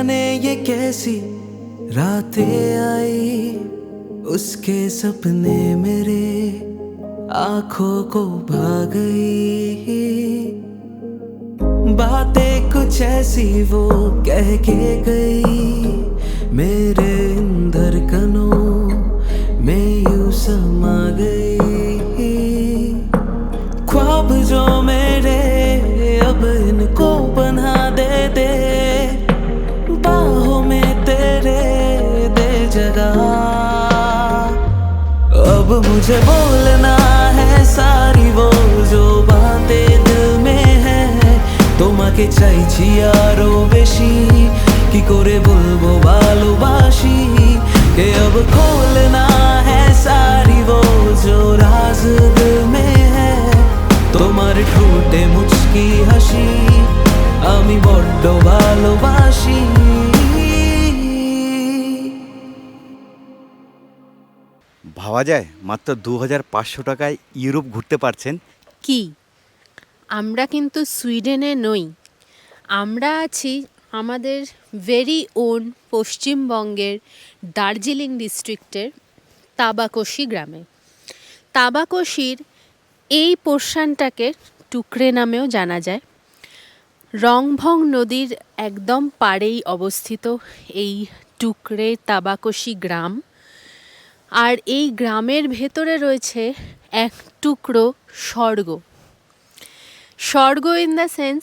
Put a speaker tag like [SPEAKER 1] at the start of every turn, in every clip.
[SPEAKER 1] जाने ये कैसी रातें आई, उसके सपने मेरे आंखों को भा गई। बातें कुछ ऐसी वो कह के गई, मेरे इन धड़कनों में यूं समा गई। ख्वाब जो मेरे अब इनको बना दे बाहों में तेरे दे जगह। अब मुझे बोलना है सारी वो जो बातें दिल में है। তোমাকে চাইছি আরো বেশি, কি করে বলবো ভালোবাসি। कि अब खोलना है सारी वो जो राज दिल में है। তোমার ঠোঁটে মুচকি হাসি আমি বড্ড ভালোবাসি।
[SPEAKER 2] ভাবা যায় মাত্র 2500 টাকায় ইউরোপ ঘুরতে পারছেন।
[SPEAKER 3] কি আমরা কিন্তু সুইডেনে নই, আমরা আছি আমাদের ভেরি ওন পশ্চিমবঙ্গের দার্জিলিং ডিস্ট্রিক্টের তাবাকশি গ্রামে। তাবাকশির এই পোর্শনটাকে টুকরে নামেও জানা যায়। রংভং নদীর একদম পাড়েই অবস্থিত এই টুকরে তাবাকশি গ্রাম। আর এই গ্রামের ভেতরে রয়েছে এক টুকরো স্বর্গ। স্বর্গ ইন দ্য সেন্স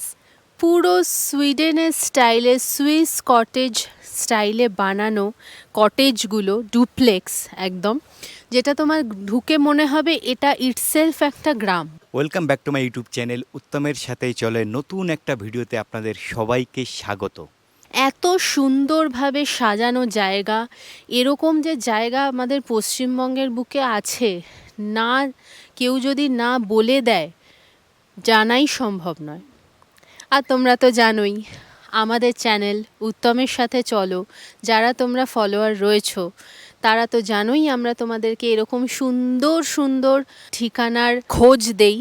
[SPEAKER 3] পুরো সুইডেনের স্টাইলে, সুইস কটেজ স্টাইলে বানানো কটেজগুলো ডুপ্লেক্স একদম, যেটা তোমার ঢুকে মনে হবে এটা ইটসেলফ একটা গ্রাম।
[SPEAKER 2] Welcome back to my YouTube channel উত্তমের সাথেই চলে নতুন একটা ভিডিওতে আপনাদের সবাইকে স্বাগত।
[SPEAKER 3] এত সুন্দরভাবে সাজানো জায়গা, এরকম যে জায়গা আমাদের পশ্চিমবঙ্গের বুকে আছে, না কেউ যদি না বলে দেয় জানাই সম্ভব নয়। আর তোমরা তো জানোই আমাদের চ্যানেল উত্তমের সাথে চলো, যারা তোমরা ফলোয়ার রয়েছো তারা তো জানোই আমরা তোমাদেরকে এরকম সুন্দর সুন্দর ঠিকানার খোঁজ দেই।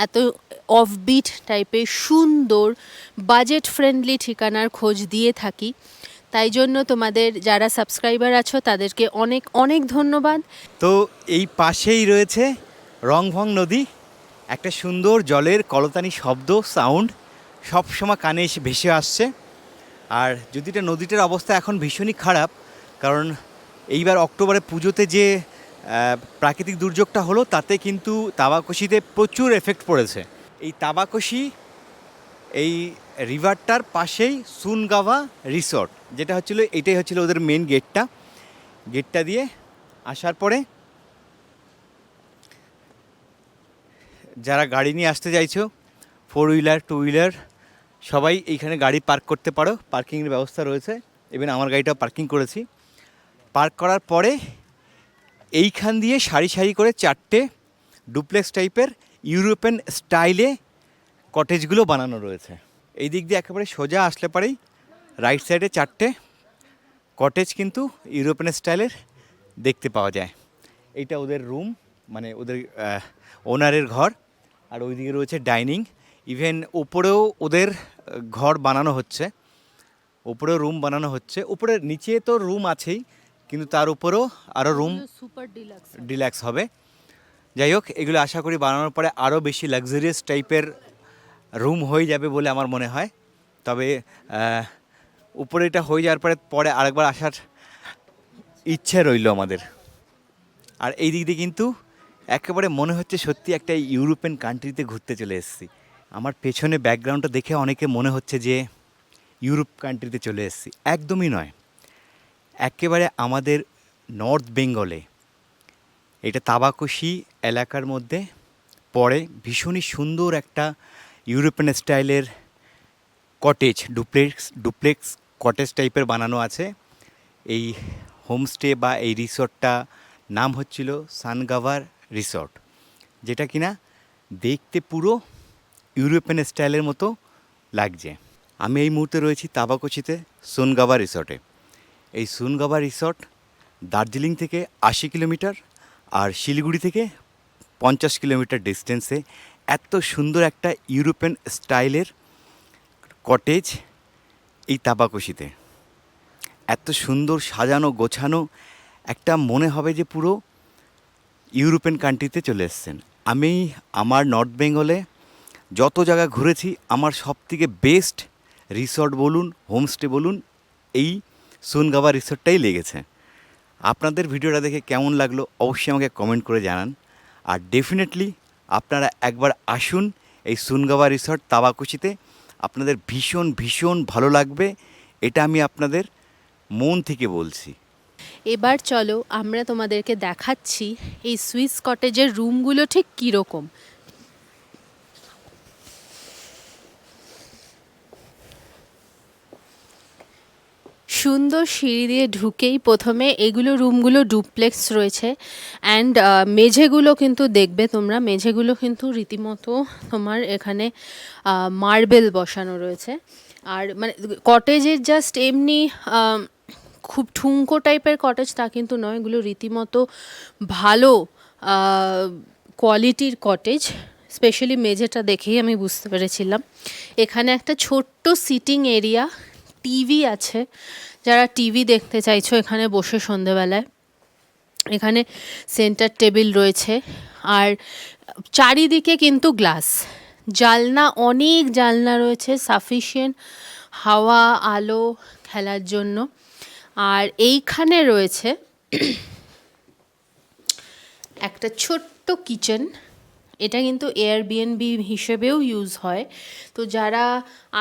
[SPEAKER 3] এত অফবিট টাইপের সুন্দর বাজেট ফ্রেন্ডলি ঠিকানার খোঁজ দিয়ে থাকি। তাই জন্য তোমাদের যারা সাবস্ক্রাইবার আছো তাদেরকে অনেক অনেক ধন্যবাদ।
[SPEAKER 2] তো এই পাশেই রয়েছে রংভং নদী, একটা সুন্দর জলের কলতানি শব্দ, সাউন্ড সবসময় কানে এসে ভেসে আসছে। আর যদিটা নদীটার অবস্থা এখন ভীষণই খারাপ, কারণ এইবার অক্টোবরে পুজোতে যে প্রাকৃতিক দুর্যোগটা হলো তাতে কিন্তু তাবাকশিতে প্রচুর এফেক্ট পড়েছে। এই তাবাকশি এই রিভারটার পাশেই সুনগাভা রিসর্ট, যেটা হচ্ছিলো এটাই হচ্ছিলো ওদের মেন গেটটা দিয়ে আসার পরে যারা গাড়ি নিয়ে আসতে চাইছো, 4 হুইলার 2 হুইলার সবাই এইখানে গাড়ি পার্ক করতে পারো, পার্কিংয়ের ব্যবস্থা রয়েছে। ইভেন আমার গাড়িটাও পার্কিং করেছি। পার্ক করার পরে এইখান দিয়ে সারি সারি করে 4টে ডুপ্লেক্স টাইপের ইউরোপিয়ান স্টাইলে কটেজগুলো বানানো রয়েছে। এই দিক দিয়ে একেবারে সোজা আসলে পরেই রাইট সাইডে 4টে কটেজ কিন্তু ইউরোপিয়ান স্টাইলের দেখতে পাওয়া যায়। এইটা ওদের রুম, মানে ওদের ওনারের ঘর। আর ওইদিকে রয়েছে ডাইনিং। ইভেন ওপরেও ওদের ঘর বানানো হচ্ছে, ওপরেও রুম বানানো হচ্ছে। উপরে নিচে তো রুম আছেই, কিন্তু তার উপরেও আরও রুম
[SPEAKER 3] সুপার
[SPEAKER 2] ডিলাক্স হবে। যাই হোক, এগুলো আশা করি বানানোর পরে আরও বেশি লাক্সারিয়াস টাইপের রুম হয়ে যাবে বলে আমার মনে হয়। তবে উপরে এটা হয়ে যাওয়ার পরে আরেকবার আসার ইচ্ছে রইল আমাদের। আর এই দিক দিয়ে কিন্তু একেবারে মনে হচ্ছে সত্যি একটা ইউরোপিয়ান কান্ট্রিতে ঘুরতে চলে এসেছি। আমার পেছনে ব্যাকগ্রাউন্ডটা দেখে অনেকে মনে হচ্ছে যে ইউরোপ কান্ট্রিতে চলে এসেছি। একদমই নয়, একেবারে আমাদের নর্থ বেঙ্গলে, এটা তাবাকশি এলাকার মধ্যে পড়ে। ভীষণই সুন্দর একটা ইউরোপিয়ান স্টাইলের কটেজ, ডুপ্লেক্স কটেজ টাইপের বানানো আছে। এই হোমস্টে বা এই রিসর্টটা নাম হচ্ছিল সানগাভার রিসর্ট, যেটা কিনা দেখতে পুরো ইউরোপিয়ান স্টাইলের মতো লাগছে। আমি এই মুহূর্তে রয়েছি তাবাকশিতে সুনগাভা রিসর্টে। এই সুনগাভা রিসর্ট দার্জিলিং থেকে 80 কিলোমিটার আর শিলিগুড়ি থেকে 50 কিলোমিটার ডিস্টেন্সে এত সুন্দর একটা ইউরোপিয়ান স্টাইলের কটেজ এই তাবাকশিতে। এত সুন্দর সাজানো গোছানো, একটা মনে হবে যে পুরো ইউরোপিয়ান কান্ট্রিতে চলে এসেছেন। আমি আমার নর্থ বেঙ্গলে যত জায়গা ঘুরেছি, আমার সবথেকে বেস্ট রিসর্ট বলুন, হোমস্টে বলুন, এই সুনগাবা রিসর্টটাই লেগেছে। আপনাদের ভিডিওটা দেখে কেমন লাগলো অবশ্যই আমাকে কমেন্ট করে জানান। আর ডেফিনেটলি আপনারা একবার আসুন এই সুনগাবা রিসর্ট তাবাকুচিতে, আপনাদের ভীষণ ভীষণ ভালো লাগবে, এটা আমি আপনাদের মন থেকে বলছি।
[SPEAKER 3] এবার চলো আমরা তোমাদেরকে দেখাচ্ছি এই সুইস কটেজের রুমগুলো ঠিক কীরকম। সুন্দর সিঁড়ি দিয়ে ঢুকেই প্রথমে এগুলো রুমগুলো ডুপ্লেক্স রয়েছে। অ্যান্ড মেঝেগুলো কিন্তু দেখবে তোমরা, মেঝেগুলো কিন্তু রীতিমতো তোমার এখানে মার্বেল বসানো রয়েছে। আর মানে কটেজের জাস্ট এমনি খুব ঠুনকো টাইপের কটেজ তা কিন্তু নয়, এগুলো রীতিমতো ভালো কোয়ালিটির কটেজ। স্পেশালি মেঝেটা দেখেই আমি বুঝতে পেরেছিলাম। এখানে একটা ছোট্ট সিটিং এরিয়া, টিভি আছে, যারা টিভি দেখতে চাইছো এখানে বসে সন্ধেবেলায়। এখানে সেন্টার টেবিল রয়েছে আর চারিদিকে কিন্তু গ্লাস, জানলা, অনেক জানলা রয়েছে, সাফিসিয়েন্ট হাওয়া আলো খেলার জন্য। আর এইখানে রয়েছে একটা ছোট্ট কিচেন, এটা কিন্তু এয়ারবিএনবি হিসেবেও ইউজ হয়। তো যারা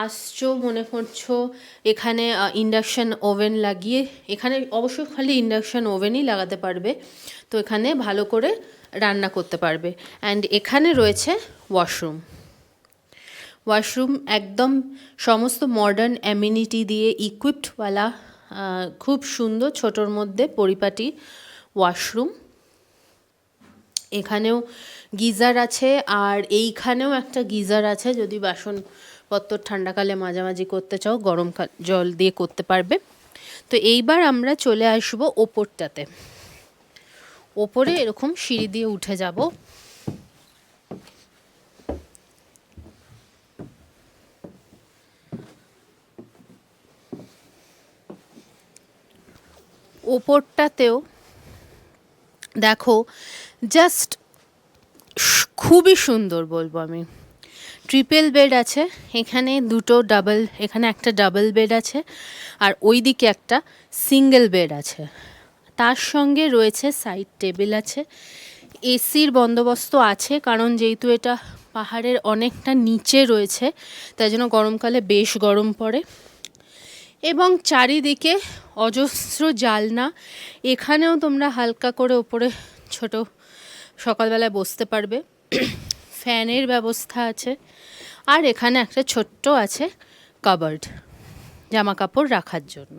[SPEAKER 3] আসছো মনে করছো এখানে ইন্ডাকশান ওভেন লাগিয়ে, এখানে অবশ্যই খালি ইন্ডাকশান ওভেনই লাগাতে পারবে, তো এখানে ভালো করে রান্না করতে পারবে। অ্যান্ড এখানে রয়েছে ওয়াশরুম একদম সমস্ত মডার্ন অ্যামিনিটি দিয়ে ইকুইপডওয়ালা, খুব সুন্দর, ছোটোর মধ্যে পরিপাটি ওয়াশরুম। এখানেও গিজার আছে আর এইখানেও একটা গিজার আছে, যদি বাসনপত্র ঠান্ডাকালে মাঝামাঝি করতে চাও গরম জল দিয়ে করতে পারবে। তো এইবার আমরা চলে আসব ওপরটাতে। ওপরে এরকম সিঁড়ি দিয়ে উঠে যাব। ওপরটাতেও দেখো জাস্ট খুবই সুন্দর বলবো আমি। ট্রিপল বেড আছে, এখানে দুটো ডাবল, এখানে একটা ডাবল বেড আছে আর ওই দিকে একটা সিঙ্গেল বেড আছে। তার সঙ্গে রয়েছে সাইড টেবিল আছে, এসির বন্দোবস্ত আছে, কারণ যেহেতু এটা পাহাড়ের অনেকটা নিচে রয়েছে তাই জন্য গরমকালে বেশ গরম পড়ে। এবং চারিদিকে অজস্র জানলা, এখানেও তোমরা হালকা করে ওপরে ছোট সকালবেলায় বসতে পারবে। ফ্যানের ব্যবস্থা আছে আর এখানে একটা ছোট্ট আছে কাবার্ড, জামা কাপড় রাখার জন্য।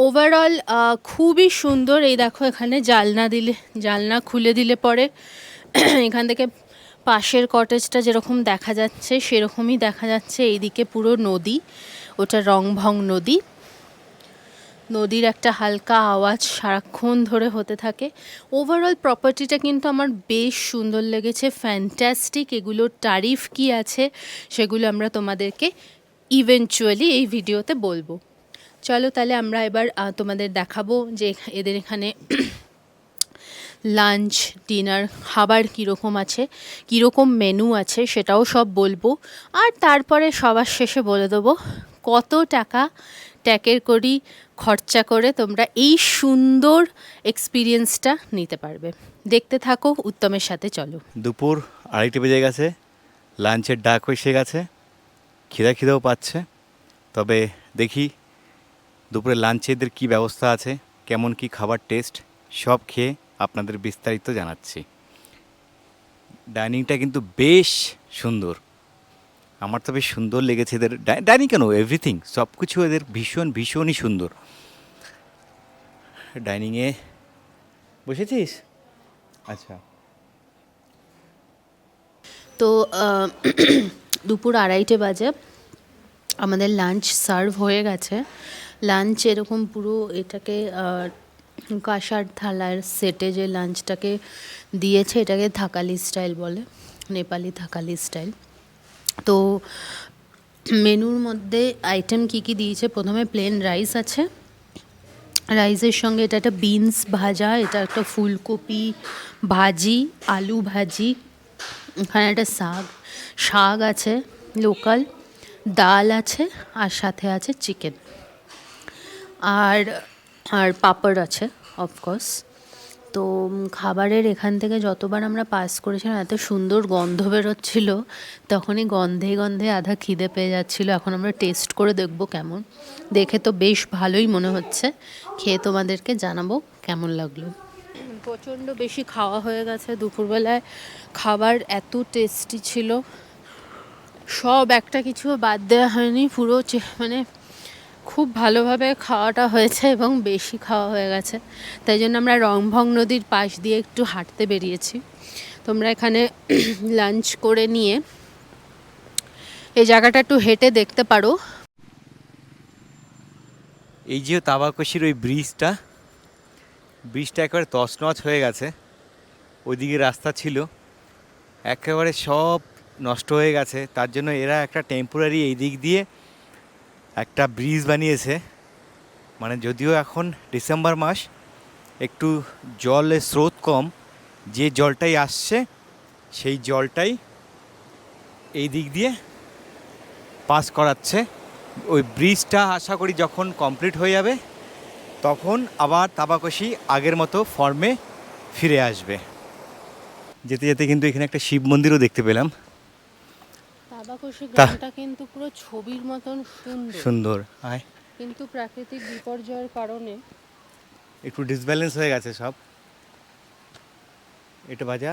[SPEAKER 3] ওভারঅল খুবই সুন্দর। এই দেখো এখানে জানলা খুলে দিলে পরে এখান থেকে পাশের কটেজটা যেরকম দেখা যাচ্ছে সেরকমই দেখা যাচ্ছে। এইদিকে পুরো নদী, ওটা রংভং নদী, নদীর একটা হালকা আওয়াজ সারাক্ষণ ধরে হতে থাকে। ওভারঅল প্রপার্টিটা কিন্তু আমার বেশ সুন্দর লেগেছে, ফ্যান্টাস্টিক। এগুলোর তারিফ কি আছে সেগুলো আমরা তোমাদেরকে ইভেনচুয়ালি এই ভিডিওতে বলবো। চলো তাহলে আমরা এবার তোমাদের দেখাবো যে এদের এখানে লাঞ্চ ডিনার খাবার কীরকম আছে, কীরকম মেনু আছে সেটাও সব বলবো। আর তারপরে সবার শেষে বলে দেবো কত টাকা ট্যাকের করি খরচা করে তোমরা এই সুন্দর এক্সপিরিয়েন্সটা নিতে পারবে। দেখতে থাকো উত্তমের সাথে, চলো।
[SPEAKER 2] দুপুর 2:30 বেজে গেছে, লাঞ্চের ডাক এসে গেছে, খিদাও পাচ্ছে। তবে দেখি দুপুরে লাঞ্চে এদের কী ব্যবস্থা আছে, কেমন কি খাবার টেস্ট, সব খেয়ে আপনাদের বিস্তারিত জানাচ্ছি। ডাইনিংটা কিন্তু বেশ সুন্দর, আমার তো বেশ সুন্দর লেগেছে এদের ডাইনিং, কেন এভরিথিং সব কিছু এদের ভীষণই সুন্দর। ডাইনিংয়ে বসেছিস? আচ্ছা।
[SPEAKER 3] তো দুপুর 2:30 বাজে, আমাদের লাঞ্চ সার্ভ হয়ে গেছে। লাঞ্চ এরকম পুরো এটাকে কাঁসার থালার সেটে যে লাঞ্চটাকে দিয়েছে এটাকে থাকালি স্টাইল বলে, নেপালি থাকালি স্টাইল। তো মেনুর মধ্যে আইটেম কি কি দিয়েছে, প্রথমে প্লেন রাইস আছে, রাইসের সঙ্গে এটা একটা বিনস ভাজা, এটা একটা ফুলকপি ভাজি, আলু ভাজি, এখানে একটা শাক আছে লোকাল, ডাল আছে, আর সাথে আছে চিকেন, আর আর পাঁপড় আছে অফকোর্স। তো খাবারের এখান থেকে যতবার আমরা পাস করেছিলাম এত সুন্দর গন্ধ বেরোচ্ছিল, তখনই গন্ধে গন্ধে আধা খিদে পেয়ে যাচ্ছিলো। এখন আমরা টেস্ট করে দেখবো কেমন, দেখে তো বেশ ভালোই মনে হচ্ছে, খেয়ে তোমাদেরকে জানাবো কেমন লাগলো। প্রচণ্ড বেশি খাওয়া হয়ে গেছে দুপুরবেলায়, খাবার এত টেস্টি ছিল, সব একটা কিছু বাদ দেওয়া হয়নি, পুরো মানে খুব ভালোভাবে খাওয়াটা হয়েছে এবং বেশি খাওয়া হয়ে গেছে। তাই জন্য আমরা রংভং নদীর পাশ দিয়ে একটু হাঁটতে বেরিয়েছি। তোমরা এখানে লাঞ্চ করে নিয়ে এই জায়গাটা একটু হেঁটে দেখতে পারো।
[SPEAKER 2] এই যে তাবাকশির ওই ব্রিজটা একেবারে তছনছ হয়ে গেছে। ওইদিকে রাস্তা ছিল, একেবারে সব নষ্ট হয়ে গেছে। তার জন্য এরা একটা টেম্পোরারি এই দিক দিয়ে একটা ব্রিজ বানিয়েছে। মানে যদিও এখন ডিসেম্বর মাস, একটু জলের স্রোত কম, যে জলটাই আসছে সেই জলটাই এই দিক দিয়ে পাস করাচ্ছে। ওই ব্রিজটা আশা করি যখন কমপ্লিট হয়ে যাবে তখন আবার তাবাকশি আগের মতো ফর্মে ফিরে আসবে। যেতে যেতে কিন্তু এখানে একটা শিব মন্দিরও দেখতে পেলাম।
[SPEAKER 3] তাবাকশি গ্রামটা কিন্তু পুরো ছবির মতন
[SPEAKER 2] সুন্দর। আয়,
[SPEAKER 3] কিন্তু প্রাকৃতিক বিপর্যয়ের কারণে
[SPEAKER 2] একটু ডিসব্যালেন্স হয়ে গেছে সব। এটা বাজা।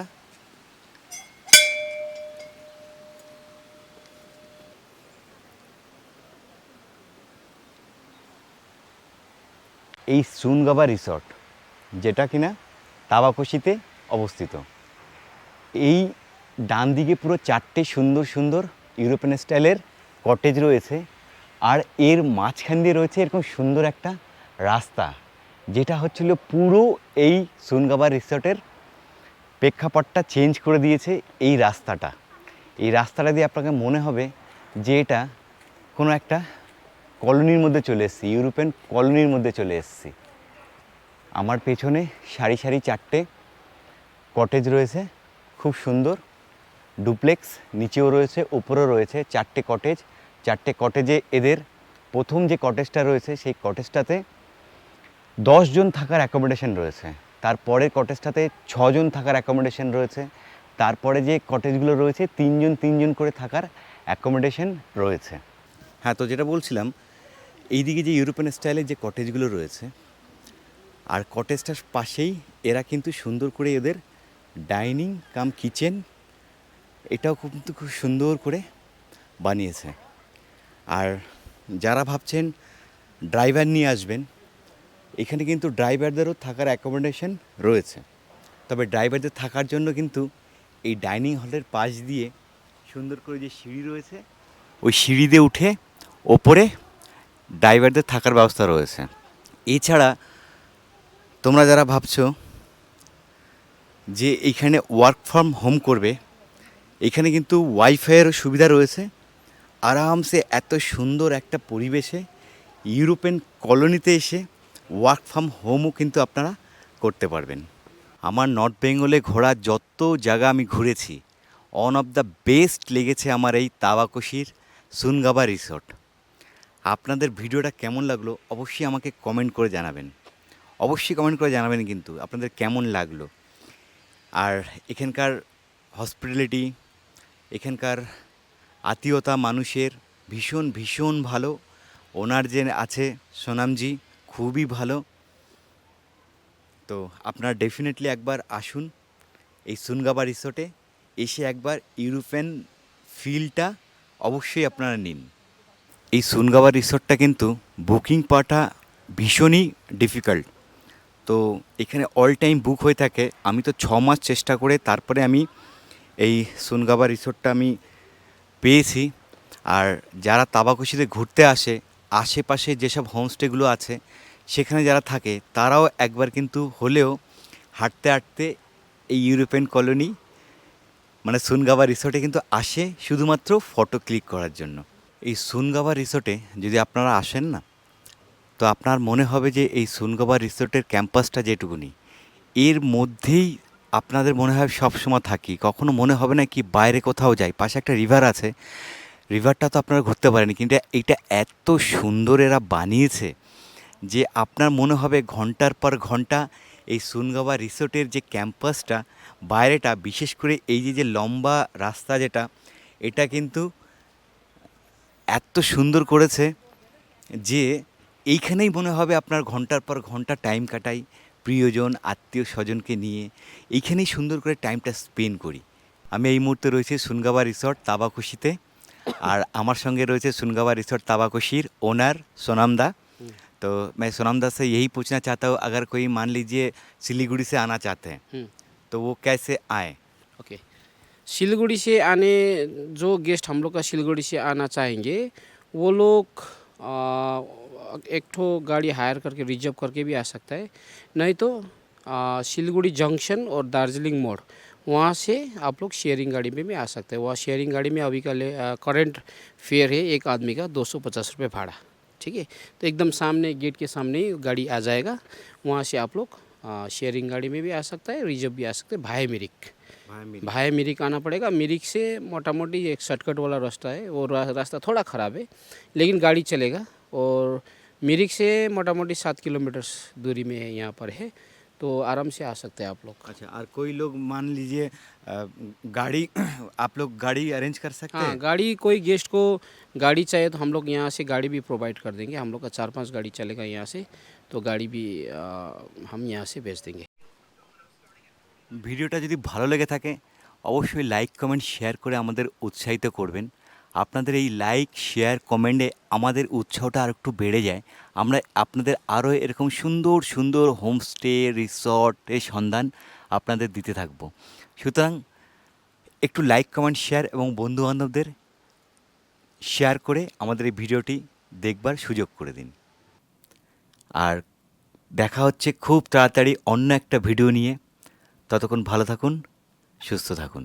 [SPEAKER 2] এই সুনগাবা রিসর্ট, যেটা কিনা তাবাকশিতে অবস্থিত, এই ডান দিকে পুরো 4টে সুন্দর সুন্দর ইউরোপিয়ান স্টাইলের কটেজ রয়েছে, আর এর মাঝখান দিয়ে রয়েছে এরকম সুন্দর একটা রাস্তা, যেটা হচ্ছিল পুরো এই সুনগাবা রিসর্টের প্রেক্ষাপটটা চেঞ্জ করে দিয়েছে। এই রাস্তাটা দিয়ে আপনাকে মনে হবে যে এটা কোনো একটা কলোনির মধ্যে চলে এসেছি, ইউরোপিয়ান কলোনির মধ্যে চলে এসেছি। আমার পেছনে সারি সারি 4টে কটেজ রয়েছে, খুব সুন্দর ডুপ্লেক্স, নিচেও রয়েছে উপরেও রয়েছে 4টে কটেজ। 4টে কটেজে এদের প্রথম যে কটেজটা রয়েছে সেই কটেজটাতে 10 জন থাকার অ্যাকোমোডেশন রয়েছে, তারপরের কটেজটাতে 6 জন থাকার অ্যাকোমোডেশন রয়েছে, তারপরে যে কটেজগুলো রয়েছে 3 জন 3 জন করে থাকার অ্যাকোমোডেশন রয়েছে। হ্যাঁ, তো যেটা বলছিলাম, এইদিকে যে ইউরোপিয়ান স্টাইলের যে কটেজগুলো রয়েছে, আর কটেজটার পাশেই এরা কিন্তু সুন্দর করে এদের ডাইনিং কাম কিচেন, এটাও কিন্তু খুব সুন্দর করে বানিয়েছে। আর যারা ভাবছেন ড্রাইভার নিয়ে আসবেন, এখানে কিন্তু ড্রাইভারদেরও থাকার অ্যাকোমোডেশন রয়েছে। তবে ড্রাইভারদের থাকার জন্য কিন্তু এই ডাইনিং হলের পাশ দিয়ে সুন্দর করে যে সিঁড়ি রয়েছে, ওই সিঁড়ি দিয়ে উঠে ওপরে ড্রাইভারদের থাকার ব্যবস্থা রয়েছে। এছাড়া তোমরা যারা ভাবছো যে এইখানে ওয়ার্ক ফ্রম হোম করবে, এখানে কিন্তু ওয়াইফাইয়েরও সুবিধা রয়েছে। আরামসে এত সুন্দর একটা পরিবেশে ইউরোপিয়ান কলোনিতে এসে ওয়ার্ক ফ্রম হোমও কিন্তু আপনারা করতে পারবেন। আমার নর্থ বেঙ্গলে ঘোরা যত জায়গা আমি ঘুরেছি, ওয়ান অফ দ্য বেস্ট লেগেছে আমার এই তাবাকশির সুনগাবা রিসর্ট। আপনাদের ভিডিওটা কেমন লাগলো অবশ্যই আমাকে কমেন্ট করে জানাবেন, অবশ্যই কমেন্ট করে জানাবেন কিন্তু আপনাদের কেমন লাগলো। আর এখানকার হসপিটালিটি, এখানকার আত্মীয়তা মানুষের ভীষণ ভীষণ ভালো। ওনার যে আছে সোনামজি, খুবই ভালো। তো আপনারা ডেফিনেটলি একবার আসুন এই সুনগাবা রিসোর্টে, এসে একবার ইউরোপিয়ান ফিলটা অবশ্যই আপনারা নিন। এই সুনগাবা রিসোর্টটা কিন্তু বুকিং পাওয়াটা ভীষণই ডিফিকাল্ট। তো এখানে অল টাইম বুক হয়ে থাকে। আমি তো 6 মাস চেষ্টা করে তারপরে আমি এই সুনগাবা রিসোর্টটা আমি পেয়েছি। আর যারা তাবাকশিতে ঘুরতে আসে, আশেপাশে যেসব হোমস্টেগুলো আছে সেখানে যারা থাকে, তারাও একবার কিন্তু হলেও হাঁটতে হাঁটতে এই ইউরোপিয়ান কলোনি মানে সুনগাবা রিসোর্টে কিন্তু আসে শুধুমাত্র ফটো ক্লিক করার জন্য। এই সুনগাবা রিসোর্টে যদি আপনারা আসেন না, তো আপনার মনে হবে যে এই সুনগাবা রিসোর্টের ক্যাম্পাসটা যেটুকুনি, এর মধ্যেই আপনাদের মনে হয় সবসময় থাকি, কখনো মনে হবে না কি বাইরে কোথাও যাই। পাশে একটা রিভার আছে, রিভারটা তো আপনারা ঘুরতে পারেনি, কিন্তু এইটা এত সুন্দর এরা বানিয়েছে যে আপনার মনে হবে ঘন্টার পর ঘন্টা এই সুনগাবা রিসোর্টের যে ক্যাম্পাসটা, বাইরেটা, বিশেষ করে এই যে যে লম্বা রাস্তা যেটা, এটা কিন্তু এত সুন্দর করেছে যে এইখানেই মনে হবে আপনার ঘন্টার পর ঘন্টা টাইম কাটাই, প্রিয়জন আত্মীয় স্বজনকে নিয়ে এইখানেই সুন্দর করে টাইমটা স্পেন্ড করি। আমি এই মুহূর্তে রয়েছে সুনগাবা রিসর্ট তাবাকুশিতে, আর আমার সঙ্গে রয়েছে সুনगावा रिसोर्ट ताबाकुशीर ओनर सोनम दा। तो मैं सोनम दा से यही पूछना चाहता हूँ, अगर कोई मान लीजिए सिलीगुड़ी से आना चाहते हैं तो वो कैसे आए?
[SPEAKER 4] ओके, सिलीगुड़ी से आने जो गेस्ट हम लोग का सिलीगुड़ी से आना चाहेंगे वो लोग एक ठो गाड़ी हायर करके रिजर्व करके भी आ सकता है, नहीं तो सिलीगुड़ी जंक्शन और दार्जिलिंग मोड़ वहाँ से आप लोग शेयरिंग गाड़ी में भी आ सकते हैं। वहाँ शेयरिंग गाड़ी में अभी का करंट फेयर है एक आदमी का 250 रुपये भाड़ा, ठीक है। तो एकदम सामने गेट के सामने ही गाड़ी आ जाएगा, वहाँ से आप लोग शेयरिंग गाड़ी में भी आ सकता है, रिजर्व भी आ सकते हैं। भाई मिरिक आना पड़ेगा। मिरिक से मोटा मोटी एक शॉर्टकट वाला रास्ता है, वो रास्ता थोड़ा ख़राब है लेकिन गाड़ी चलेगा। और मिरिक से मोटा मोटी 7 किलोमीटर दूरी में यहाँ पर है, तो आराम से आ सकते हैं आप लोग।
[SPEAKER 2] अच्छा, और कोई लोग मान लीजिए गाड़ी आप लोग गाड़ी अरेंज कर सकते
[SPEAKER 4] हाँ,
[SPEAKER 2] हैं?
[SPEAKER 4] गाड़ी कोई गेस्ट को गाड़ी चाहिए तो हम लोग यहाँ से गाड़ी भी प्रोवाइड कर देंगे। हम लोग का 4-5 गाड़ी चलेगा यहाँ से, तो गाड़ी भी हम यहाँ से भेज देंगे।
[SPEAKER 2] ভিডিওটা যদি ভালো লেগে থাকে অবশ্যই লাইক কমেন্ট শেয়ার করে আমাদের উৎসাহিত করবেন। আপনাদের এই লাইক শেয়ার কমেন্টে আমাদের উৎসাহটা আর একটু বেড়ে যায়। আমরা আপনাদের আরও এরকম সুন্দর সুন্দর হোমস্টে রিসর্টের সন্ধান আপনাদের দিতে থাকবো। সুতরাং একটু লাইক কমেন্ট শেয়ার এবং বন্ধুবান্ধবদের শেয়ার করে আমাদের এই ভিডিওটি দেখবার সুযোগ করে দিন। আর দেখা হচ্ছে খুব তাড়াতাড়ি অন্য একটা ভিডিও নিয়ে। ততক্ষণ ভালো থাকুন, সুস্থ থাকুন।